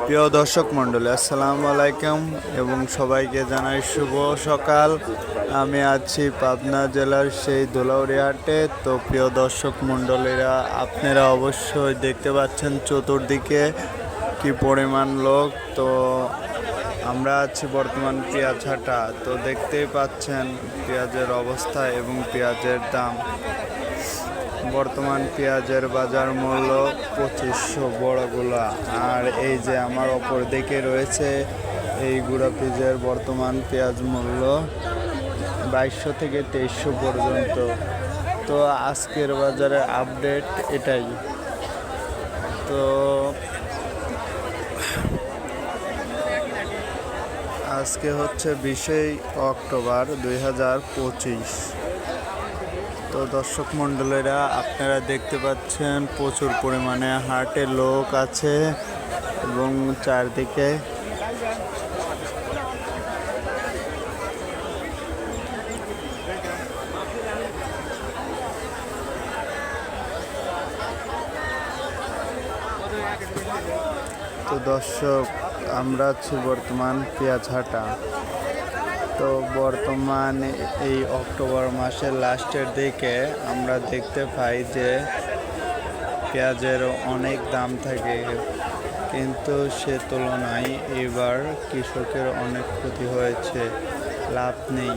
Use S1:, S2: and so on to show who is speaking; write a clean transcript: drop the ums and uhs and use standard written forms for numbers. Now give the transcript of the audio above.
S1: প্রিয় দর্শক মণ্ডলী, আসসালামু আলাইকুম এবং সবাইকে জানাই শুভ সকাল। আমি আছি পাবনা জেলার সেই ধুলাউড়িহাটে। তো প্রিয় দর্শক মণ্ডলীরা, আপনারা অবশ্যই দেখতে পাচ্ছেন চতুর্দিকে কি পরিমাণ লোক। তো আমরা আছি বর্তমান পেঁয়াজ হাটা। তো দেখতেই পাচ্ছেন পেঁয়াজের অবস্থা এবং পেঁয়াজের দাম। বর্তমান পেঁয়াজের বাজার মূল্য 2500 বড়গুলা। আর এই যে আমার অপর দিকে রয়েছে এই গুঁড়া পেঁয়াজের বর্তমান পেঁয়াজ মূল্য 2200 থেকে 2300 পর্যন্ত। তো আজকের বাজারে আপডেট এটাই। তো আজকে হচ্ছে 20 অক্টোবর 2025। তো দর্শক মণ্ডলীরা, আপনারা দেখতে পাচ্ছেন প্রচুর পরিমাণে হাটে লোক আছে এবং চারদিকে তো দর্শক, আমরা আছি বর্তমান পেঁয়াজ হাটা। তো বর্তমানে এই অক্টোবর মাসের লাস্টের দিকে আমরা দেখতে পাই যে পেঁয়াজের অনেক দাম থাকে, কিন্তু সে তুলনায় এবার কৃষকের অনেক ক্ষতি হয়েছে, লাভ নেই।